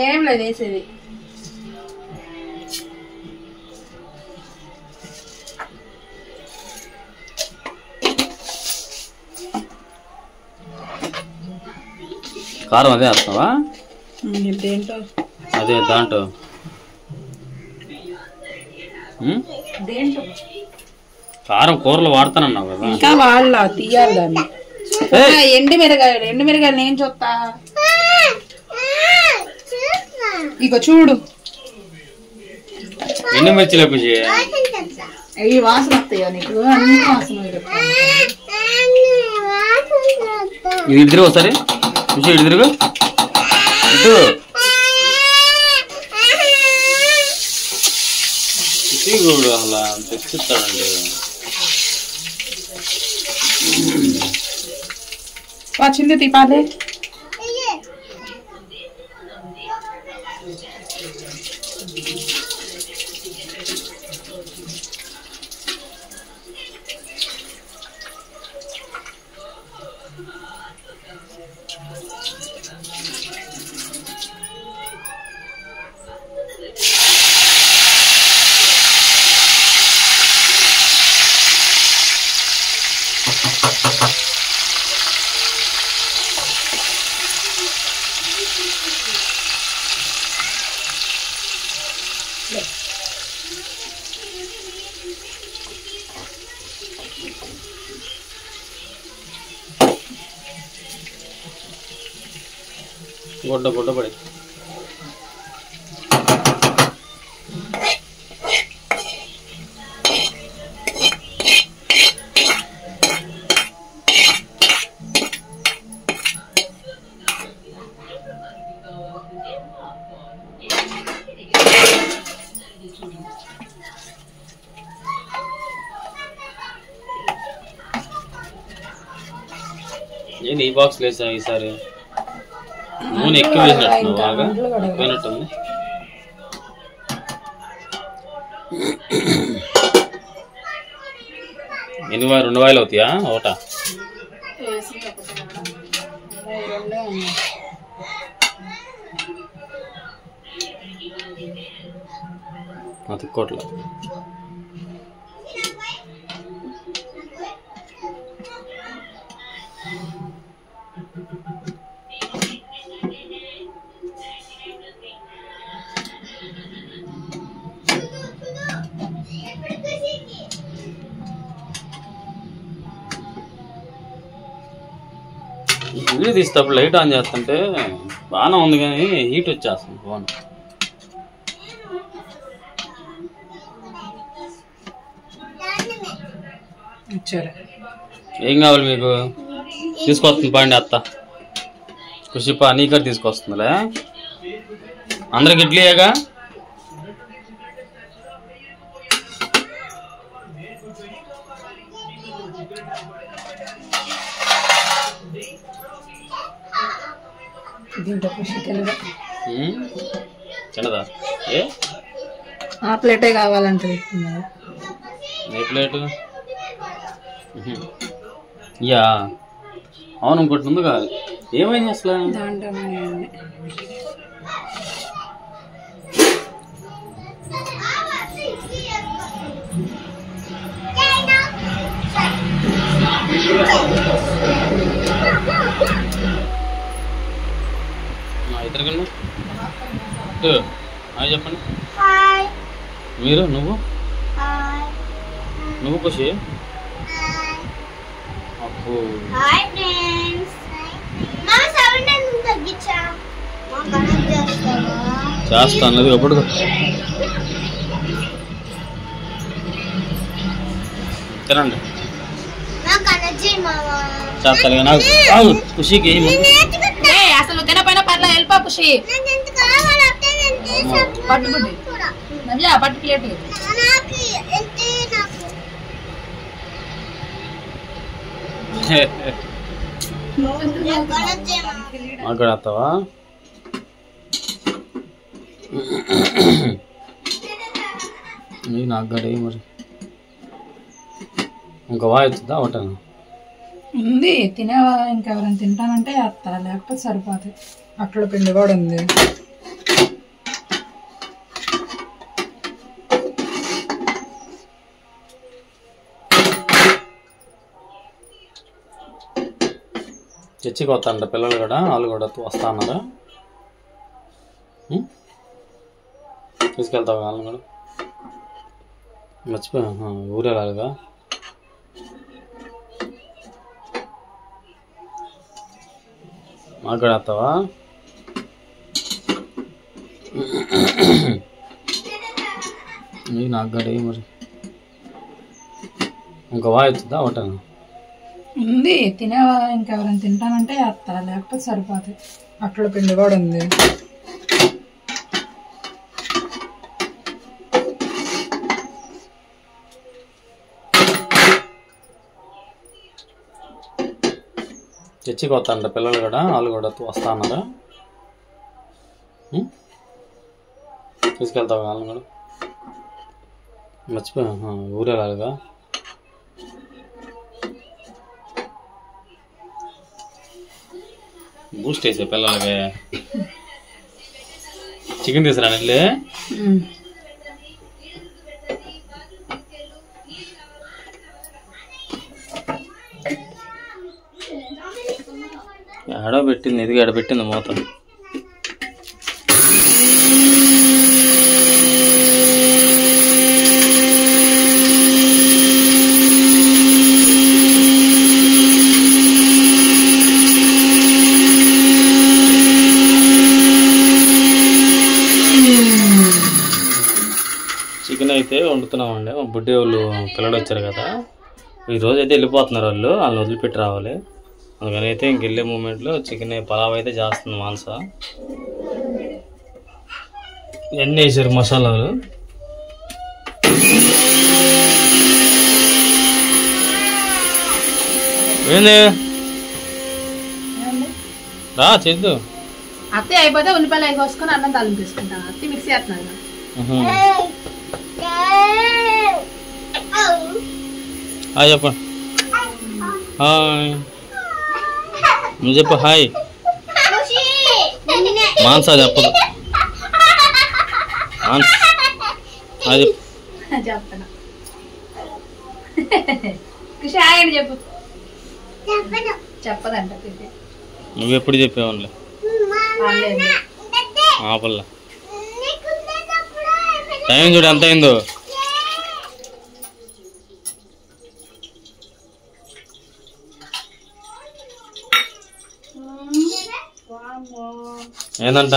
ఏం లేదు వేసేది. కారం అదే వేస్తావా? దేంట్లో? అదే దాంట్లో. దేంట్లో కారం కూరలు వాడతానన్నావు కదా. ఇంకా వాళ్ళ తీయాలి దాన్ని. ఎండుమిరగాయలు నేను చూస్తా. ఇక చూడు ఎండుమిర్చి లేకపోతే అవి వాసన వస్తాయో నీకు? అన్ని వాసన. ఇది ఇద్దరు ఒకసారి చూసి ఇద్దరుగా ఇటు కూడా అలా తెచ్చిస్తాడండి. వచ్చింది తీపాలి. గుడ్డ గుడ్డ పడి ఏంది ఈ బాక్స్ లేసా ఈసారి? నూనె ఎక్కువ వేసినట్టు బాగా పోయినట్టుంది. ఎన్ని 2 వాయిలు అవుతాయా ఒకట? అతుక్కోట్ల వీడియో తీసేటప్పుడు లైట్ ఆన్ చేస్తుంటే బాగానే ఉంది కానీ హీట్ వచ్చేస్తుంది ఫోన్. ఏం కావాలి మీకు? తీసుకొస్తుంది పండి అత్త. ఖుషిపా నీకర్ తీసుకొస్తుందిలే. అందరికి ఇడ్లీయేగా? చిన్నదా? ఆ ప్లేటే కావాలంటే ఏ ప్లేటు? యా అవును, ఇంకోటి ఉంది కాదు. ఏమైంది అసలు? ఇద్దరు కన్నా చెప్పండి. మీరు నువ్వు ఖుషి అప్పు చేస్తాను. అది ఎప్పుడు తినండి చేస్తాను. నాకు ఖుషికి అసలు తినపైన పర్లేదు. వెళ్ళిపో ఖుషి. పట్టుబుడ్డి పట్టు ప్లేట్ అక్కడ వస్తావా? నాకు గడే మరి ఇంకా వాయిస్తుందా ఒకట ఉంది. తినేవా? ఇంకెవరైనా తింటానంటే అత్త, లేకపోతే సరిపోతుంది. అట్ల పిండి కూడా ఉంది. చర్చికి వస్తాంట పిల్లలు కూడా, వాళ్ళు కూడా వస్తా అన్నారా? తీసుకెళ్తావు వాళ్ళని కూడా? మర్చిపోయా, ఊరేలాగా మాకు కూడా వస్తావా? నాకు కూడా మరి ఇంకా వాయిస్తుందా ఒకట ఉంది. తినేవా ఇంకెవరైనా తింటానంటే వేస్తా, లేకపోతే సరిపోతుంది. అట్ల పిండి కూడా ఉంది. చర్చికి వస్తాంట పిల్లలు కూడా, వాళ్ళు కూడా వస్తా అన్నారా? తీసుకెళ్తావు వాళ్ళని కూడా? మర్చిపోయా, ఊరేలాగా బూస్ట్ వేసే పిల్లలకి. చికెన్ తీసుకురా నెల్లి. ఆడ పెట్టింది, ఇది ఆడ పెట్టింది మూత. చికెన్ అయితే వండుతున్నామండి. మా బుడ్డి వాళ్ళు పిల్లలు వచ్చారు కదా, ఈరోజు అయితే వెళ్ళిపోతున్నారు వాళ్ళు, వాళ్ళని వదిలిపెట్టి రావాలి. అందుకని అయితే ఇంకెళ్ళే మూమెంట్లో చికెన్ పలావ్ అయితే చేస్తుంది మాంస. ఎన్ని వేసారు మసాలాలు. ఏంది రా చేద్దు. అత్తే అయిపోతే ఉల్లిపాయలు కోసుకొని అన్నం తాలింపు తీసుకుంటా. అత్తే మిక్సీ చేస్తున్నారు. చెప్ప హాయ్, నువ్వు చెప్పు హాయ్. మాన్సా చెప్పదు, అది చెప్తాను. కృషి హాయ్ అని చెప్పు. చెప్పదంట. నువ్వెప్పుడు చెప్పేవాళ్ళే ఆపల్ల. టైం చూడు ఎంత అయిందో. ఏందంట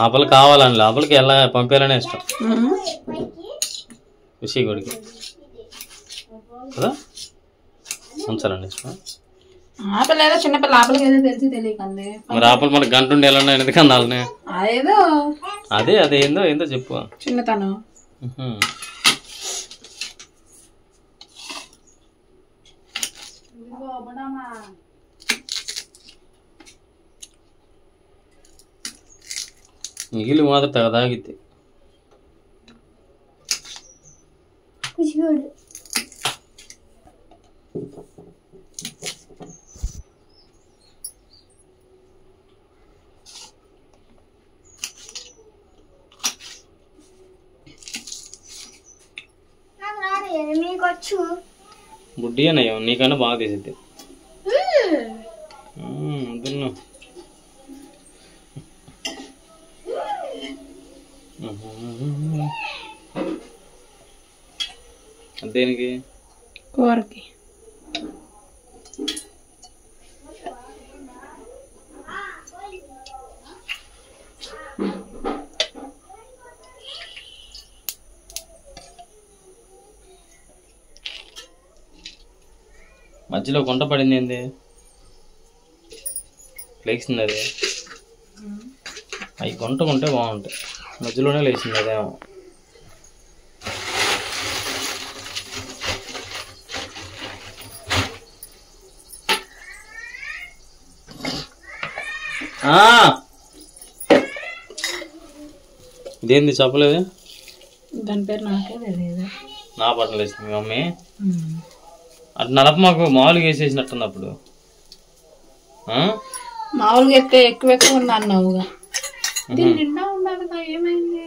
ఆపలు కావాలండి, లోపలికి ఎలా పంపేయాలనే ఇష్టం ఖుషి కొడుకు కదా, ఉంచాలండి ఇష్టం. ఆపలు ఏదో చిన్నపిల్ల, ఆపలకి ఏదో తెలిసి తెలియకండి. మరి ఆపలు మనకి గంట ఉండి ఎలా ఎందుకన్నా వాళ్ళని ఏదో అదే అదే ఏందో ఏందో చెప్పు. చిన్నతనం నీళ్ళు మాత్రం తెగదాగిద్ది. బుడ్డి అన్నయ్య నీకన్నా బాగా తీసిద్ది. అందులో దేనికి కూరకి మధ్యలో గుంట పడింది ఏంది, లేచింది అది. అవి గుంట ఉంటే బాగుంటాయి, మధ్యలోనే లేచింది అదేమో. ఇదేంది చెప్పలేదు, దాని పేరు నాకే తెలియదు. నా పట్టణం వేసింది మీ మమ్మీ. అటు నలప మాకు మామూలుగా వేసేసినట్టుంది అప్పుడు. మామూలుగా ఎత్తే ఎక్కువ ఉన్నా అన్నావుగా దీని నిండా ఉండాలిగా ఏమైంది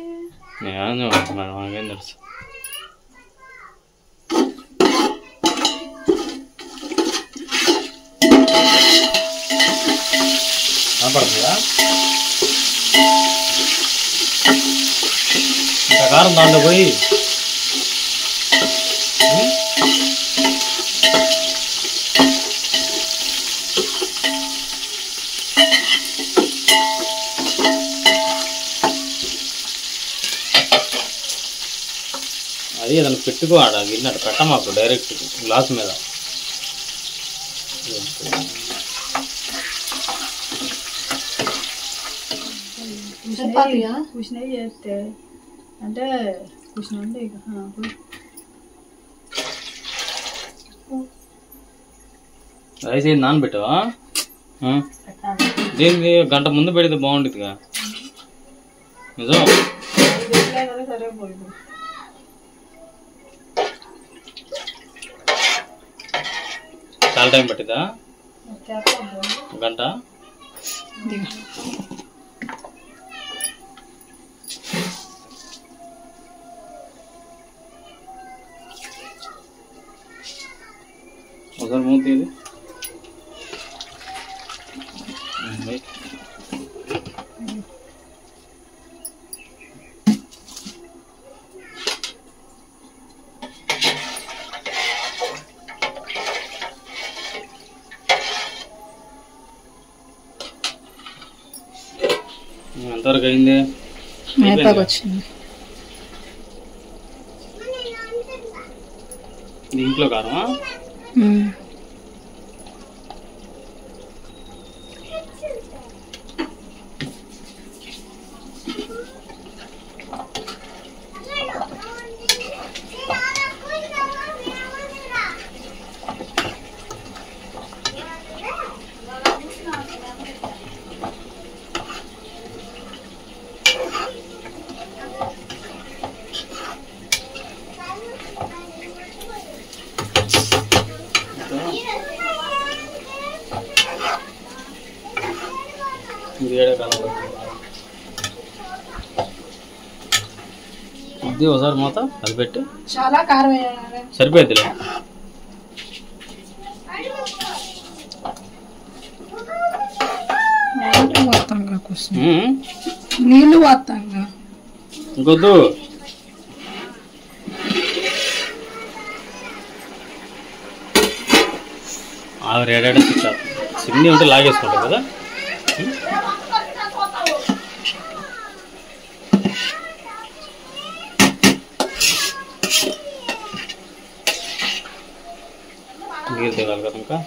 నాకేం తెలుసు పడుతుందా కారం దాంట్లో పోయి అది ఏదైనా పెట్టుకో ఆడ గిన్నె పెట్టమాకు డైరెక్ట్ గ్లాస్ మీద కుషినవి చేస్తే అంటే కుషిన అంటే ఇక రైస్ ఏది నానబెట్టావా దీనికి గంట ముందు పెడితే బాగుంటుందిగా నిజం సరే పోయి చాలా టైం పట్టిందా గంట ఒకసారి మూత తీది ఎంతవరకు అయింది వచ్చింది ఇంట్లో కారమా ఇది ఒకసారి మూత అది పెట్టి చాలా కారం సరిపోద్దిలే నీళ్ళు పోతాంగా ఇంకొద్దు ఆవిరి ఏడాడ సిమ్ని ఉంటే లాగేసుకుంటావు కదా నీరు దిగాలి కదా ఇంకా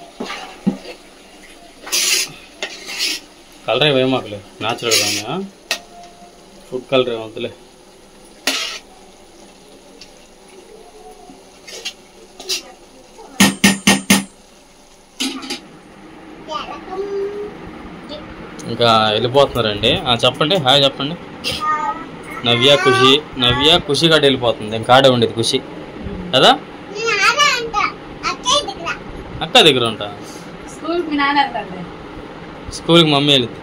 కలర్ ఏమాకులే న్యాచురల్గా ఉన్నా ఫుడ్ కలర్ ఏమవుతులే ఇంకా వెళ్ళిపోతున్నారండి చెప్పండి హాయ్ చెప్పండి నవ్య ఖుషి కాడ వెళ్ళిపోతుంది ఇంకా ఆడే ఉండేది ఖుషి కదా అక్క దగ్గర ఉంటా స్కూల్కి మమ్మీ వెళ్తుంది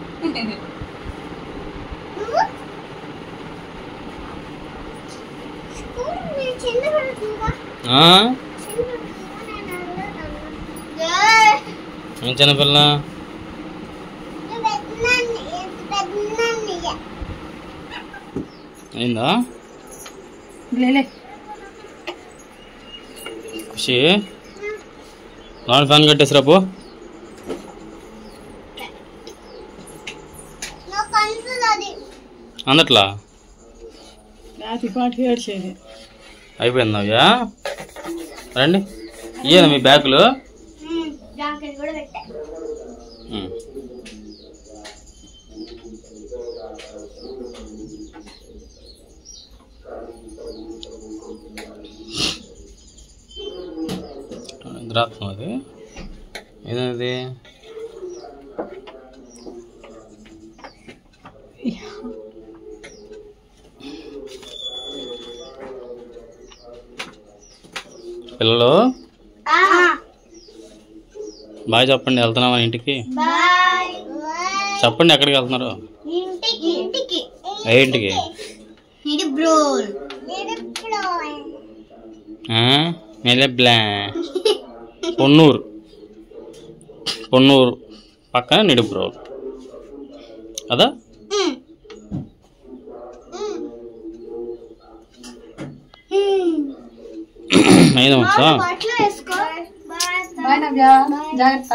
ఏం చిన్నపిల్ల అయిందా ఖుషి నాన్ ఫ్యాన్ కట్టేసి రాపో అందట్లా అయిపోయింది నవ్యా రండి ఇయ్యేనా మీ బ్యాగులు ద్రాక్షం అది ఏదది పిల్లలు బాయ్ చెప్పండి వెళ్తున్నావా ఇంటికి చెప్పండి ఎక్కడికి వెళ్తున్నారు? ఏంటికి? పొన్నూరు పక్కన నిడుబ్రోల్ కదా. జాగ్రత్త.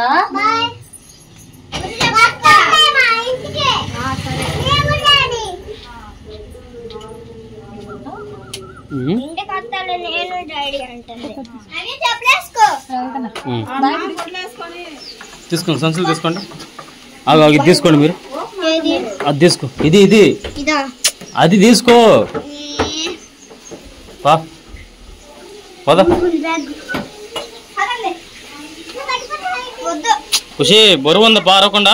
తీసుకోండి, సంచులు తీసుకోండి. ఇది తీసుకోండి మీరు. అది తీసుకో. ఇది అది తీసుకో. పద ఖుషి, బరువు ఉందా పారకుండా?